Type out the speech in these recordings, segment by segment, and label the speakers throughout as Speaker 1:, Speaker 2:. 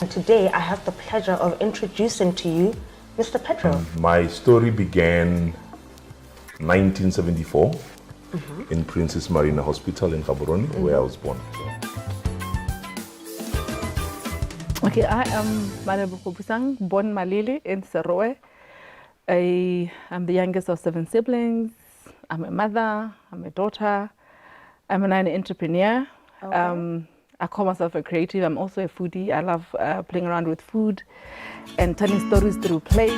Speaker 1: Today, I have the pleasure of introducing to you Mr. Pedro.
Speaker 2: My story began 1974 in Princess Marina Hospital in Gaborone, where I was born.
Speaker 3: Okay, I am Manabuko Busang, born Malili in Seroe. I am the youngest of 7 siblings. I'm a mother, I'm a daughter, I'm an entrepreneur.
Speaker 1: Okay.
Speaker 3: I call myself a creative. I'm also a foodie. I love playing around with food and telling stories through play.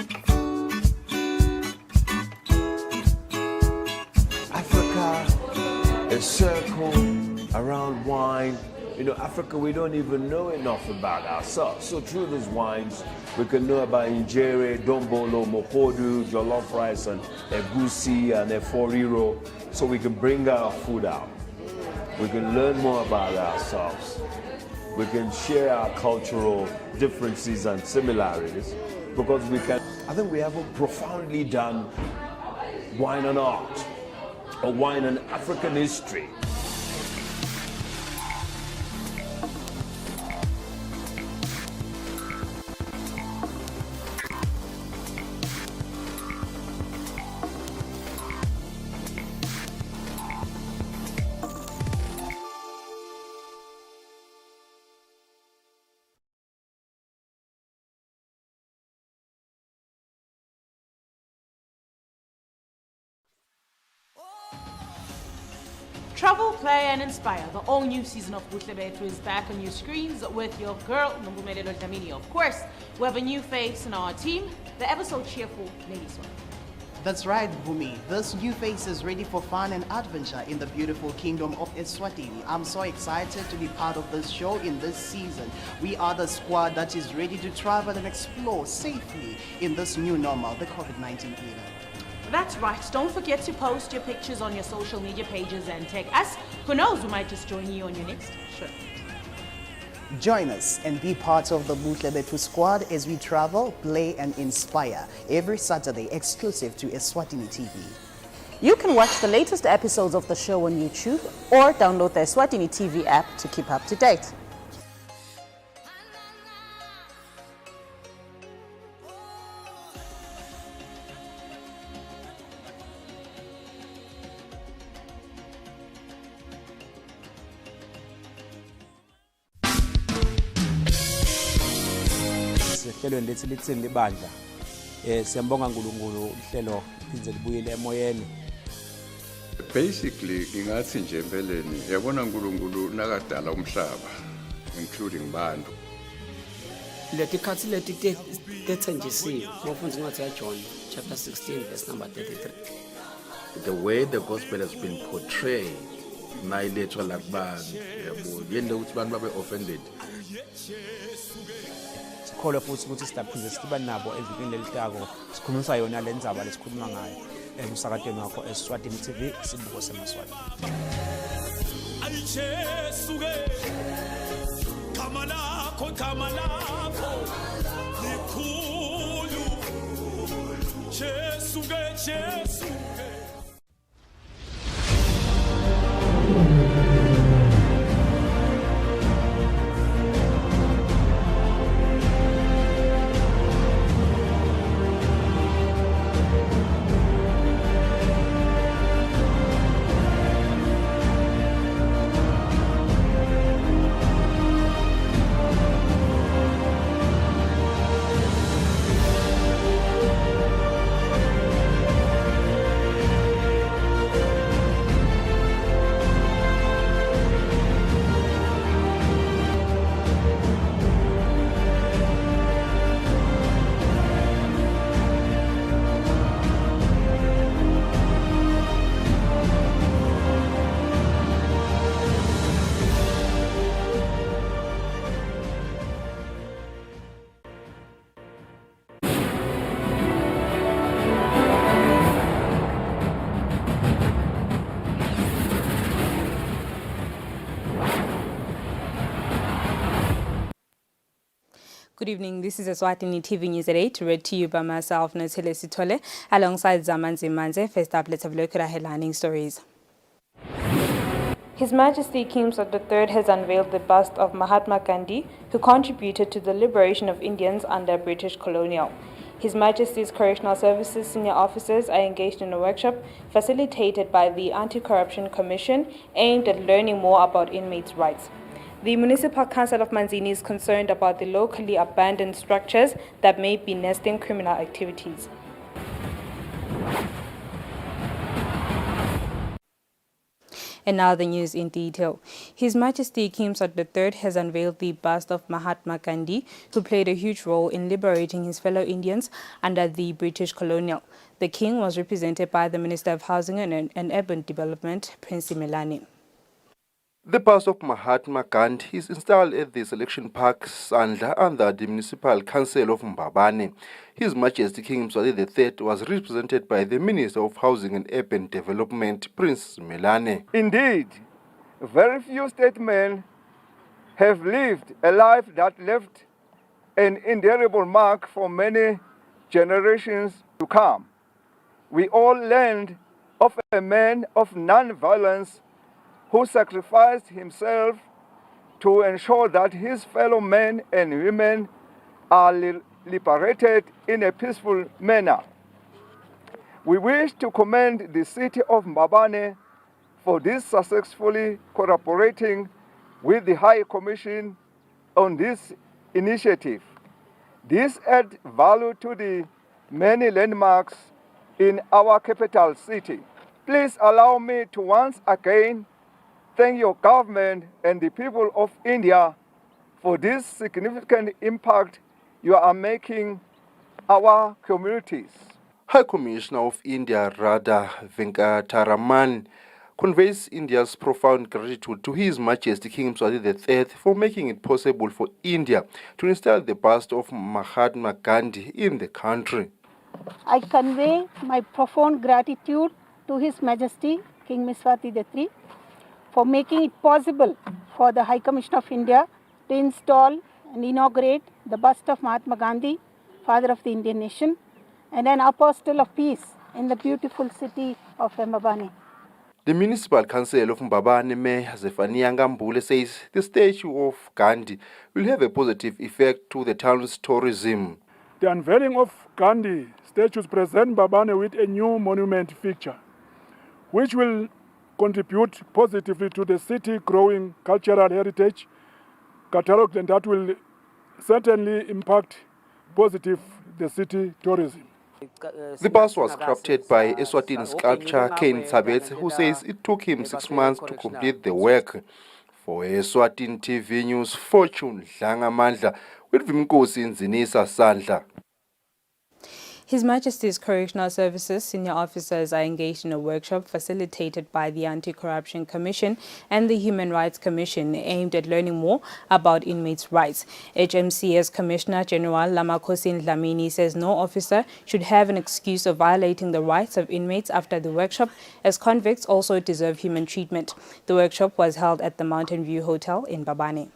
Speaker 4: Africa is circled around wine. You know, Africa, we don't even know enough about ourselves. So through these wines, we can know about injere, dombolo, mohodu, jollof rice, and egusi, and eforiro. So we can bring our food out. We can learn more about ourselves. We can share our cultural differences and similarities because we can. I think we haven't profoundly done wine and art or wine and African history.
Speaker 5: Travel, play and inspire. The all-new season of Butlebethu is back on your screens with your girl, Nombumelelo Dlamini. Of course, we have a new face in our team, the ever so cheerful Lady Swan.
Speaker 6: That's right, Bhumi. This new face is ready for fun and adventure in the beautiful kingdom of Eswatini. I'm so excited to be part of this show in this season. We are the squad that is ready to travel and explore safely in this new normal, the COVID-19 era.
Speaker 5: That's right. Don't forget to post your pictures on your social media pages and tag us. Who knows, we might just join you on your next show.
Speaker 6: Join us and be part of the Butlebethu squad as we travel, play and inspire every Saturday exclusive to Eswatini TV.
Speaker 1: You can watch the latest episodes of the show on YouTube or download the Eswatini TV app to keep up to date.
Speaker 7: Ehlelweni lethi lithini libandla siyambonga uNkulunkulu uhlelo liphindze libuyele emoyeni.
Speaker 8: Basically ngingathi nje empeleni yabona uNkulunkulu nakadala umhlaba including bantu.
Speaker 9: Leti khathi leti tethenjisiwe mofundzi incwadi ya John chapter 16 verse number 33.
Speaker 10: The way the gospel has been portrayed nayiletshwa la kubantu yabo yende ukuthi abantu babe offended.
Speaker 7: Sikholwa futhi ukuthi sidaphinde siba nabo evikini lelitako sikhulumisa yona le ndzaba lesikhuluma ngayo emsakatweni wakho eSwatini TV sibuko semaswati.
Speaker 11: Ayijesuke kama lakho likhulu Jesuke
Speaker 12: Good evening, this is Eswatini TV News at 8, read to you by myself, Natele Sitole, alongside Zamanzi Manze. First up, let's have a look at our headlining stories. His Majesty King Mswati III has unveiled the bust of Mahatma Gandhi, who contributed to the liberation of Indians under British colonial. His Majesty's Correctional Services senior officers are engaged in a workshop facilitated by the Anti-Corruption Commission aimed at learning more about inmates' rights. The Municipal Council of Manzini is concerned about the locally abandoned structures that may be nesting criminal activities. And now the news in detail. His Majesty King Mswati III has unveiled the bust of Mahatma Gandhi, who played a huge role in liberating his fellow Indians under the British colonial. The king was represented by the Minister of Housing and Urban Development, Prince Simelane.
Speaker 13: The bust of Mahatma Gandhi is installed at the Selection Park, Sandla, under the Municipal Council of Mbabane. His Majesty King Mswati III was represented by the Minister of Housing and Urban Development, Prince Simelane.
Speaker 14: Indeed, very few statesmen have lived a life that left an indelible mark for many generations to come. We all learned of a man of non-violence who sacrificed himself to ensure that his fellow men and women are liberated in a peaceful manner. We wish to commend the city of Mbabane for this successfully cooperating with the High Commission on this initiative. This adds value to the many landmarks in our capital city. Please allow me to once again thank your government and the people of India for this significant impact you are making our communities.
Speaker 13: High Commissioner of India, Radha Venkataraman, conveys India's profound gratitude to His Majesty King Mswati III for making it possible for India to install the bust of Mahatma Gandhi in the country.
Speaker 15: I convey my profound gratitude to His Majesty King Mswati III for making it possible for the High Commission of India to install and inaugurate the bust of Mahatma Gandhi, father of the Indian nation, and an apostle of peace in the beautiful city of Mbabane.
Speaker 13: The Municipal Council of Mbabane Mayor Eswatini Ngambule says the statue of Gandhi will have a positive effect to the town's tourism.
Speaker 16: The unveiling of Gandhi statues present Mbabane with a new monument feature, which will contribute positively to the city growing cultural heritage catalog, and that will certainly impact positive the city tourism.
Speaker 13: The bus was crafted by Eswatini sculptor Kane Tabet, who says it took him 6 months to complete the work. For Eswatini TV News, Fortune Dlangamandla with Vimkosi Nzinisa Sandla.
Speaker 12: His Majesty's Correctional Services senior officers are engaged in a workshop facilitated by the Anti-Corruption Commission and the Human Rights Commission aimed at learning more about inmates' rights. HMCS Commissioner General Lamakhosi Dlamini says no officer should have an excuse of violating the rights of inmates after the workshop, as convicts also deserve human treatment. The workshop was held at the Mountain View Hotel in Mbabane.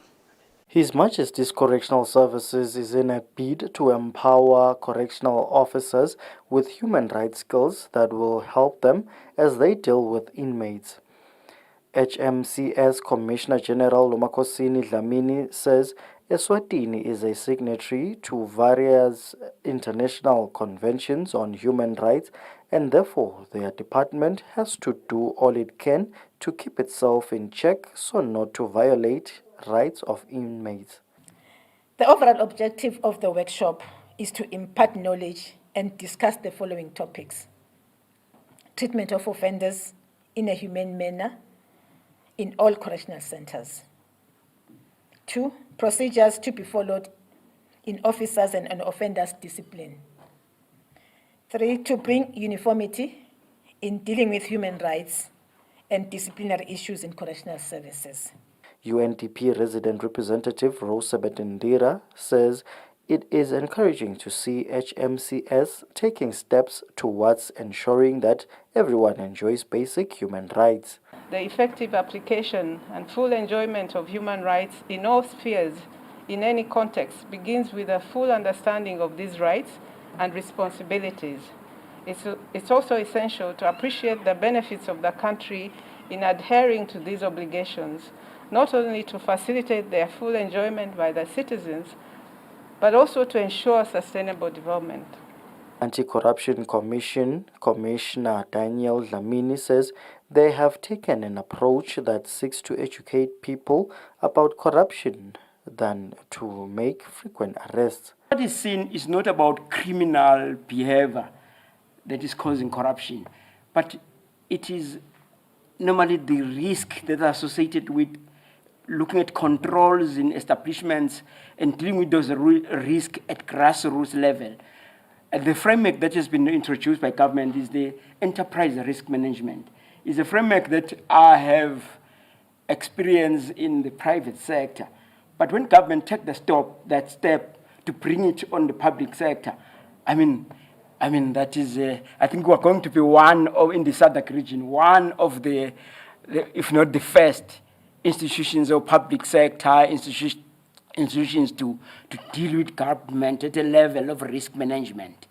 Speaker 17: His Majesty's Correctional Services is in a bid to empower correctional officers with human rights skills that will help them as they deal with inmates. HMCS Commissioner General Lumakosini Dlamini says Eswatini is a signatory to various international conventions on human rights, and therefore their department has to do all it can to keep itself in check so not to violate rights of inmates.
Speaker 18: The overall objective of the workshop is to impart knowledge and discuss the following topics: treatment of offenders in a humane manner in all correctional centers. 2, procedures to be followed in officers and offenders' discipline. 3, to bring uniformity in dealing with human rights and disciplinary issues in correctional services.
Speaker 17: UNDP resident representative Rosabet Ndira says it is encouraging to see HMCS taking steps towards ensuring that everyone enjoys basic human rights.
Speaker 3: The effective application and full enjoyment of human rights in all spheres, in any context, begins with a full understanding of these rights and responsibilities. It's also essential to appreciate the benefits of the country
Speaker 19: in adhering to these obligations, not only to facilitate their full enjoyment by the citizens, but also to ensure sustainable development.
Speaker 17: Anti-Corruption Commission Commissioner Daniel Dlamini says they have taken an approach that seeks to educate people about corruption than to make frequent arrests.
Speaker 9: What is seen is not about criminal behavior that is causing corruption, but it is normally the risk that are associated with looking at controls in establishments and dealing with those risks at grassroots level. The framework that has been introduced by government is the enterprise risk management. It's a framework that I have experience in the private sector. But when government take that step to bring it on the public sector, I mean that is, I think we're going to be one of, in the SADC region, one of the, if not the first institutions or public sector institutions to deal with government at a level of risk management.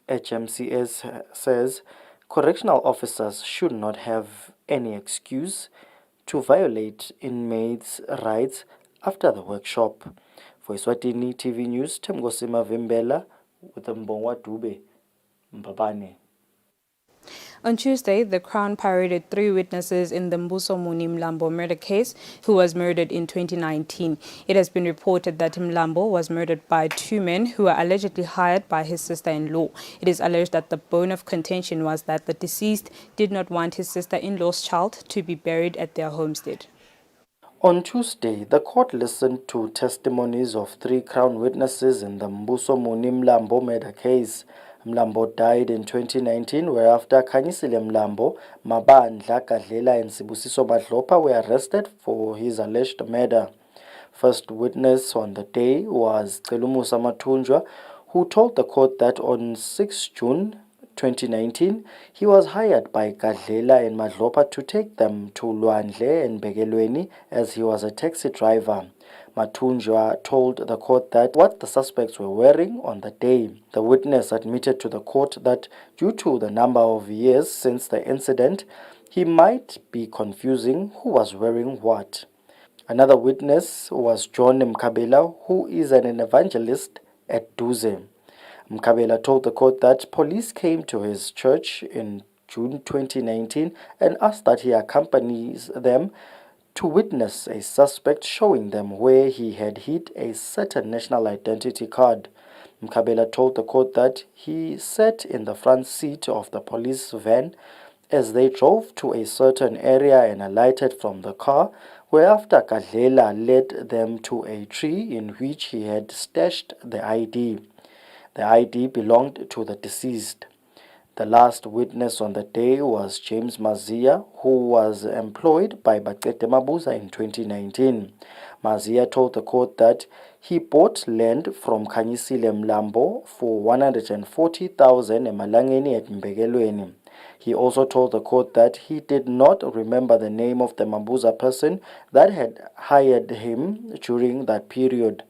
Speaker 17: HMCS says correctional officers should not have any excuse to violate inmates' rights after the workshop. For Eswatini TV News, Temgosima Vimbela with Mbongwa Dube, Mbabane.
Speaker 12: On Tuesday, the Crown paraded 3 witnesses in the Mbuso Muni Mlambo murder case, who was murdered in 2019. It has been reported that Mlambo was murdered by 2 men who were allegedly hired by his sister-in-law. It is alleged that the bone of contention was that the deceased did not want his sister-in-law's child to be buried at their homestead.
Speaker 17: On Tuesday, the court listened to testimonies of 3 Crown witnesses in the Mbuso Muni Mlambo murder case. Mlambo died in 2019, whereafter Khanyisile Mlambo, Mabandla Kadlela and Sibusiso Madlopa were arrested for his alleged murder. First witness on the day was Celumusa Mathunjwa, who told the court that on 6 June 2019, he was hired by Kadlela and Madlopa to take them to Lwandle and Begelweni as he was a taxi driver. Mathunjwa told the court that what the suspects were wearing on the day. The witness admitted to the court that due to the number of years since the incident, he might be confusing who was wearing what. Another witness was John Mkabela, who is an evangelist at Duze. Mkabela told the court that police came to his church in June 2019 and asked that he accompanies them to witness a suspect showing them where he had hid a certain national identity card. Mkabela told the court that he sat in the front seat of the police van as they drove to a certain area and alighted from the car, whereafter Kadlela led them to a tree in which he had stashed the ID. The ID belonged to the deceased. The last witness on the day was James Mazia, who was employed by Baqede Mabuza in 2019. Mazia told the court that he bought land from Khanyisile Mlambo for 140,000 emalangeni at Mbegelweni. He also told the court that he did not remember the name of the Mabuza person that had hired him during that period.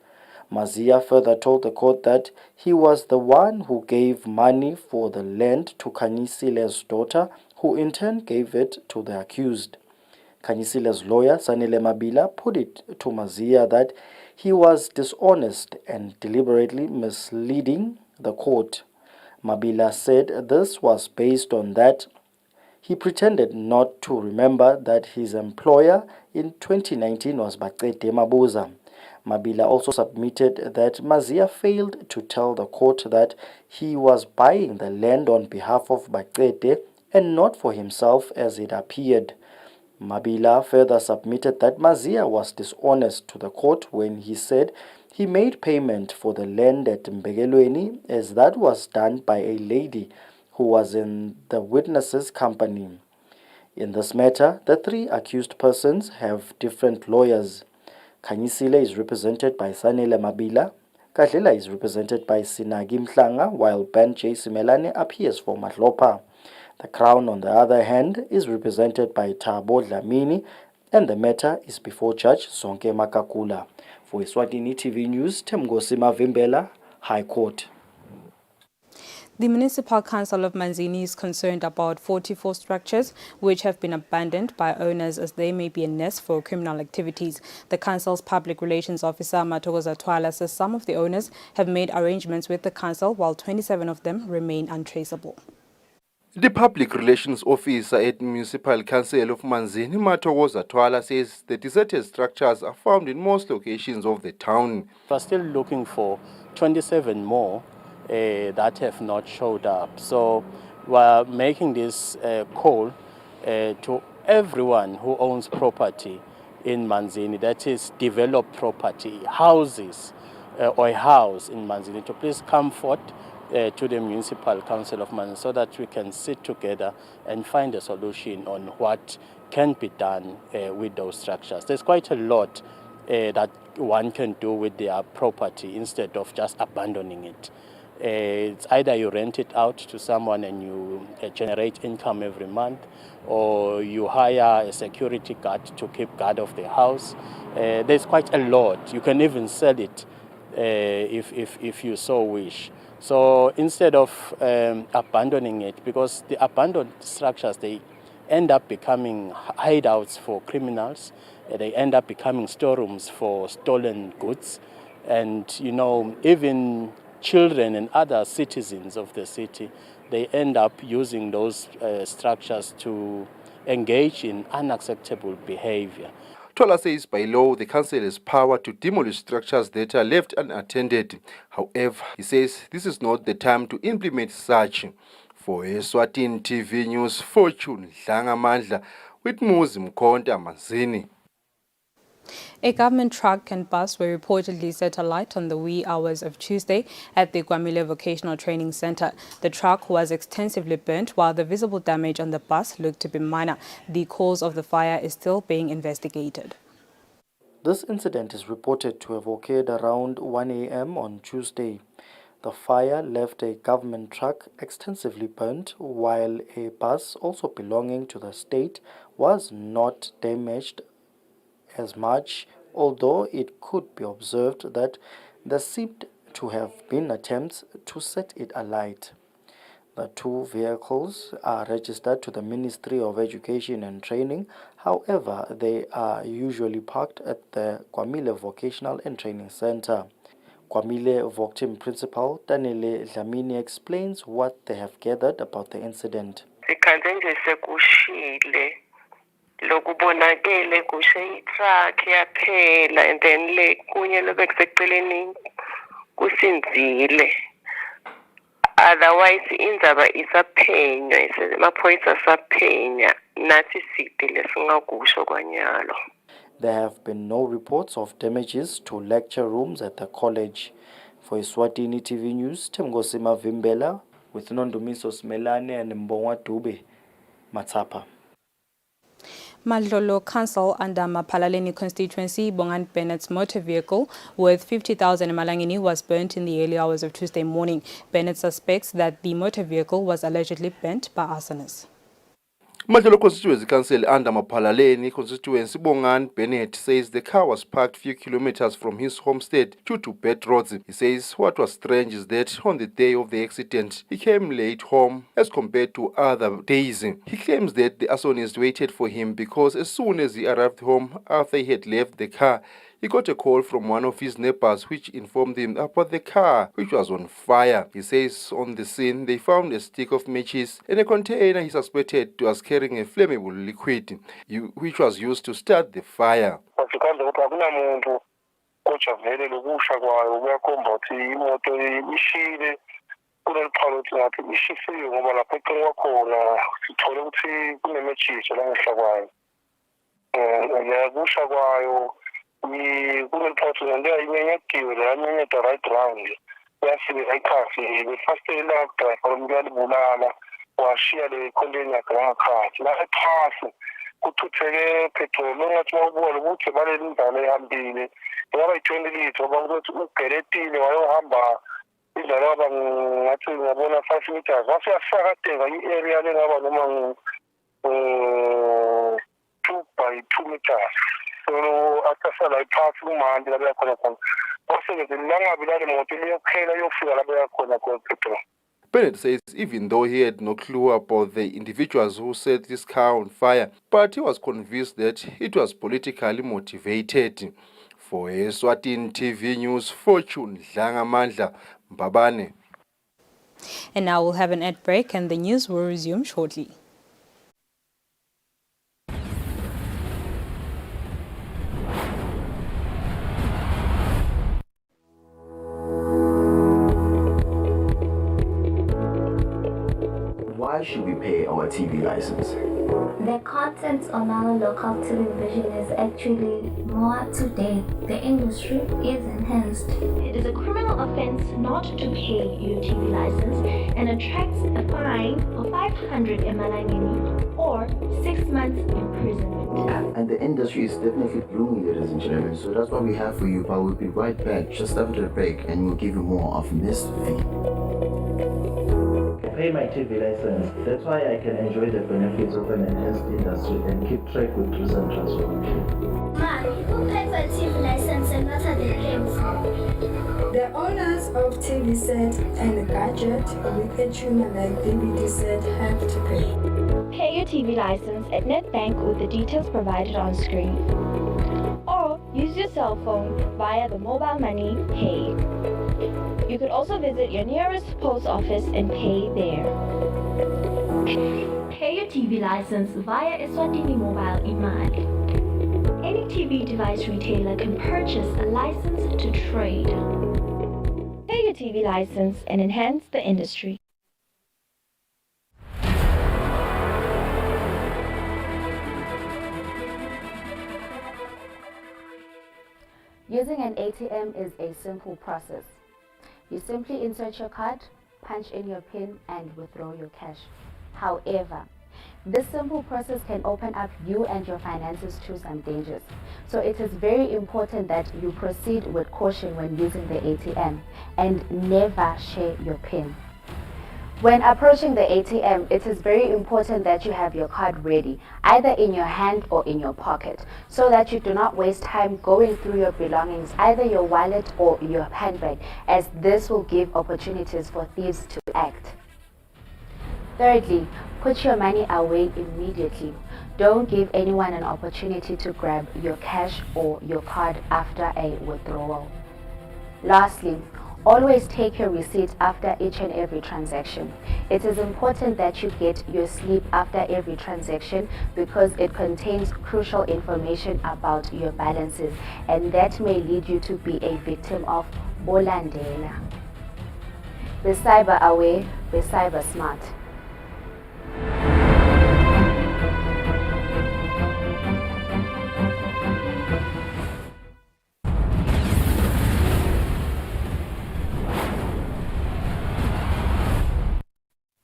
Speaker 17: Mazia further told the court that he was the one who gave money for the land to Khanyisile's daughter, who in turn gave it to the accused. Khanyisile's lawyer, Sanile Mabila, put it to Mazia that he was dishonest and deliberately misleading the court. Mabila said this was based on that he pretended not to remember that his employer in 2019 was Baqede Mabuza. Mabila also submitted that Mazia failed to tell the court that he was buying the land on behalf of Baqede and not for himself as it appeared. Mabila further submitted that Mazia was dishonest to the court when he said he made payment for the land at Mbegelweni as that was done by a lady who was in the witness's company. In this matter, the 3 accused persons have different lawyers. Khanyisile is represented by Sanele Mabila, Kadlela is represented by Sinagi Mhlanga, while Ben J. Simelane appears for Madlopa. The Crown, on the other hand, is represented by Thabo Dlamini, and the matter is before Judge Zonke Makakula. For Eswatini TV News, Temgosima Vimbela, High Court.
Speaker 12: The Municipal Council of Manzini is concerned about 44 structures which have been abandoned by owners as they may be a nest for criminal activities. The council's public relations officer, Matokoza Twala, says some of the owners have made arrangements with the council while 27 of them remain untraceable.
Speaker 13: The public relations officer at Municipal Council of Manzini, Matokoza Twala, says the deserted structures are found in most locations of the town.
Speaker 20: We're still looking for 27 more that have not showed up. So we're making this call to everyone who owns property in Manzini, that is developed property, houses or a house in Manzini, to please come forth to the Municipal Council of Manzini so that we can sit together and find a solution on what can be done with those structures. There's quite a lot that one can do with their property instead of just abandoning it. It's either you rent it out to someone and you generate income every month, or you hire a security guard to keep guard of the house. There's quite a lot. You can even sell it if you so wish. So instead of abandoning it, because the abandoned structures, they end up becoming hideouts for criminals. They end up becoming storerooms for stolen goods. And, you know, even children and other citizens of the city, they end up using those structures to engage in unacceptable behavior.
Speaker 13: Twala says by law, the council has power to demolish structures that are left unattended. However, he says this is not the time to implement such. For Eswatini TV News, Fortune Dlangamandla with Muzi Mkonta Manzini.
Speaker 12: A government truck and bus were reportedly set alight on the wee hours of Tuesday at the Kwamile Vocational Training Center. The truck was extensively burnt while the visible damage on the bus looked to be minor. The cause of the fire is still being investigated.
Speaker 17: This incident is reported to have occurred around 1 a.m. on Tuesday. The fire left a government truck extensively burnt, while a bus also belonging to the state was not damaged as much, although it could be observed that there seemed to have been attempts to set it alight. The two vehicles are registered to the Ministry of Education and Training. However, they are usually parked at the Kwamile Vocational and Training Center. Kwamile Voctim Principal Danile Dlamini explains what they have gathered about the incident.
Speaker 21: Lokubonakele kushe itruck yaphela and then le kunye lobeseceleni kusinzile, otherwise indzaba isaphenywa amaphoyisa asaphenya nathi side lesingakusho kwanyalo.
Speaker 17: There have been no reports of damages to lecture rooms at the college. For Eswatini TV News, Temgosima Vimbela with Nondumiso Smelane and Mbongwa Dube, Matapa.
Speaker 12: Madlolo Council under Mapalaleni constituency, Bongan Bennett's motor vehicle worth 50,000 in Malangini was burnt in the early hours of Tuesday morning. Bennett suspects that the motor vehicle was allegedly burnt by arsonists.
Speaker 13: Madlolo Constituency Council under Mapalaleni constituency, Bongan Bennett says the car was parked few kilometers from his homestead due to bad roads. He says what was strange is that on the day of the accident, he came late home as compared to other days. He claims that the arsonist waited for him because as soon as he arrived home after he had left the car, he got a call from one of his neighbors which informed him about the car which was on fire. He says on the scene they found a stick of matches and a container he suspected was carrying a flammable liquid which was used to start the fire.
Speaker 21: washiya le condeni yakhe ngakhathi la ephasi kuthutheke petrol ongathi wawubona ukuthi baleli indlela ehambile ngaba i20 liters bakuthi ugeletile wayohamba indlela yaba ngathi ngabona 5 meters wase yasakadeka i-area lengaba noma 2 by 2 meters. So atasala iphasi kumandi la beyakhona khona wasebenze langabi lale moto liyokhela yofika la beyakhona khona petrol.
Speaker 13: Bennett says even though he had no clue about the individuals who set this car on fire, but he was convinced that it was politically motivated. For Eswatini TV News, Fortune Dlangamandla Mbabane.
Speaker 12: And now we'll have an ad break and the news will resume shortly.
Speaker 2: Why should we pay our TV license?
Speaker 22: The content on our local television is actually more up to date. The industry is enhanced. It is a criminal offense not to pay your TV license and attracts a fine of 500 emalangeni or 6 months imprisonment.
Speaker 2: And the industry is definitely blooming, ladies and gentlemen. So that's what we have for you, but we'll be right back just after the break and we'll give you more of Miss V.
Speaker 23: Pay my TV license. That's why I can enjoy the benefits of an enhanced industry and keep track with recent transformation.
Speaker 22: Ma, who pays a TV license and what are they paying for?
Speaker 24: The owners of TV set and gadget with a tuner like DVD set have to pay.
Speaker 22: Pay your TV license at NetBank with the details provided on screen. Or use your cell phone via the mobile money pay. You could also visit your nearest post office and pay there. Pay your TV license via Eswatini Mobile Imali. Any TV device retailer can purchase a license to trade. Pay your TV license and enhance the industry.
Speaker 25: Using an ATM is a simple process. You simply insert your card, punch in your PIN, and withdraw your cash. However, this simple process can open up you and your finances to some dangers. So it is very important that you proceed with caution when using the ATM and never share your PIN. When approaching the ATM, it is very important that you have your card ready, either in your hand or in your pocket, so that you do not waste time going through your belongings, either your wallet or your handbag, as this will give opportunities for thieves to act. Thirdly, put your money away immediately. Don't give anyone an opportunity to grab your cash or your card after a withdrawal. Lastly, always take your receipt after each and every transaction. It is important that you get your sleep after every transaction because it contains crucial information about your balances, and that may lead you to be a victim of bolandela. Be cyber aware, be cyber smart.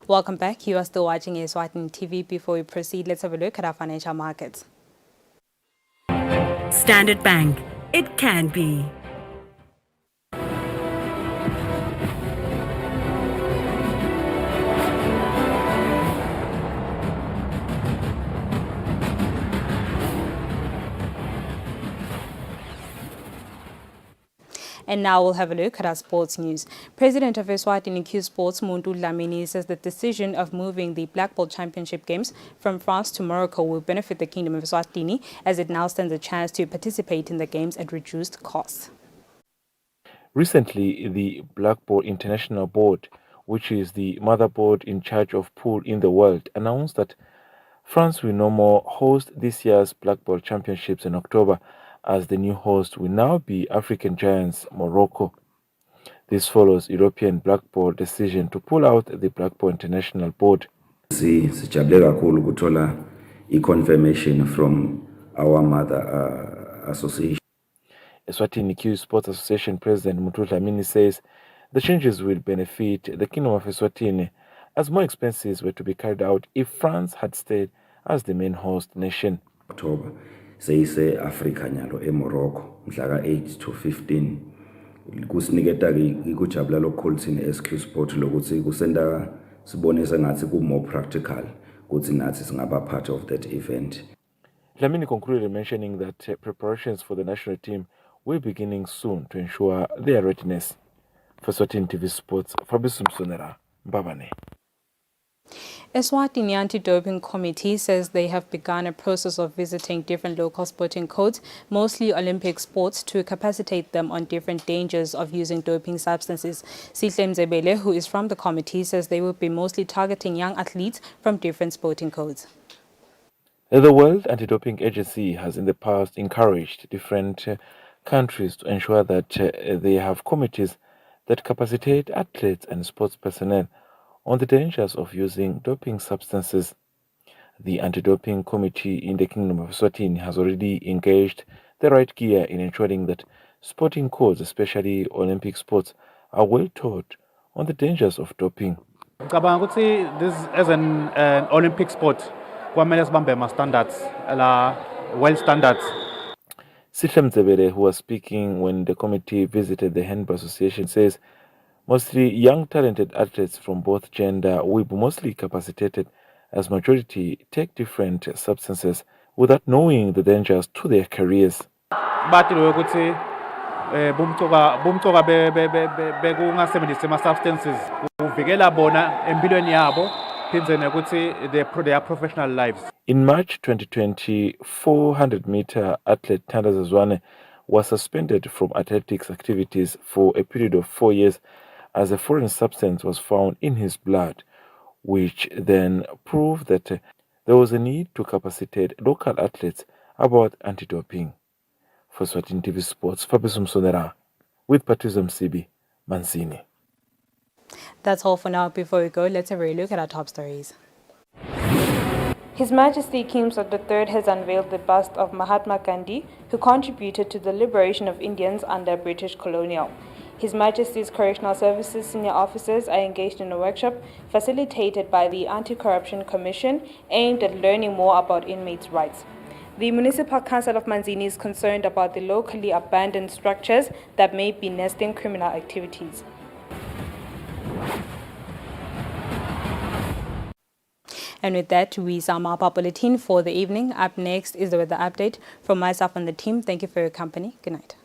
Speaker 12: Welcome back. You are still watching Eswatini TV. Before we proceed, let's have a look at our financial markets.
Speaker 26: Standard Bank. It can be.
Speaker 12: And now we'll have a look at our sports news. President of Eswatini Q Sports, Muntu Dlamini, says the decision of moving the Black Ball Championship Games from France to Morocco will benefit the Kingdom of Eswatini, as it now stands a chance to participate in the Games at reduced costs.
Speaker 27: Recently, the Black Ball International Board, which is the mother board in charge of pool in the world, announced that France will no more host this year's Black Ball Championships in October, as the new host will now be African giants Morocco. This follows European Black Ball decision to pull out the Black Ball International Board.
Speaker 28: Sijabule kakhulu ukuthola i-confirmation from our mother association.
Speaker 27: Eswatini Q Sports Association President Muntu Dlamini says the changes will benefit the Kingdom of Eswatini, as more expenses were to be carried out if France had stayed as the main host nation.
Speaker 28: October. Seyise Africa nyalo eMorocco mhla 8 to 15 kusiniketa ke ikujabula lokukhulu thina SQ Sport lokuthi kusenda sibone sengathi ku more practical ukuthi nathi singaba part of that event.
Speaker 27: Dlamini concluded mentioning that preparations for the national team will be beginning soon to ensure their readiness. For Eswatini TV Sports, Fabrice Msonera, Mbabane.
Speaker 12: Eswatini Anti-Doping Committee says they have begun a process of visiting different local sporting codes, mostly Olympic sports, to capacitate them on different dangers of using doping substances. Sihle Mzebele, who is from the committee, says they will be mostly targeting young athletes from different sporting codes.
Speaker 27: The World Anti-Doping Agency has in the past encouraged different countries to ensure that they have committees that capacitate athletes and sports personnel on the dangers of using doping substances. The Anti-Doping Committee in the Kingdom of Eswatini has already engaged the right gear in ensuring that sporting codes, especially Olympic sports, are well taught on the dangers of doping.
Speaker 1: Ngicabanga ukuthi this as an Olympic sport kwamele sibambe ama standards la world standards.
Speaker 27: Sihle Mzebele, who was speaking when the committee visited the Handball Association, says mostly young talented athletes from both gender will be mostly capacitated, as majority take different substances without knowing the dangers to their careers.
Speaker 1: Bathi lo ukuthi bumcoka bekungasebenzisi ama substances uvikela bona empilweni yabo phindze ukuthi they are professional lives.
Speaker 27: In March 2020, 400-meter athlete Thanda Zwane was suspended from athletics activities for a period of 4 years as a foreign substance was found in his blood, which then proved that there was a need to capacitate local athletes about anti-doping. For Eswatini TV Sports, Fabisum Sonera with Patrice Msibi, Mansini.
Speaker 12: That's all for now. Before we go, let's have a look at our top stories. His Majesty King Mswati III has unveiled the bust of Mahatma Gandhi, who contributed to the liberation of Indians under British colonial. His Majesty's Correctional Services senior officers are engaged in a workshop facilitated by the Anti-Corruption Commission aimed at learning more about inmates' rights. The Municipal Council of Manzini is concerned about the locally abandoned structures that may be nesting criminal activities. And with that, we sum up our bulletin for the evening. Up next is the weather update. From myself and the team, thank you for your company. Good night.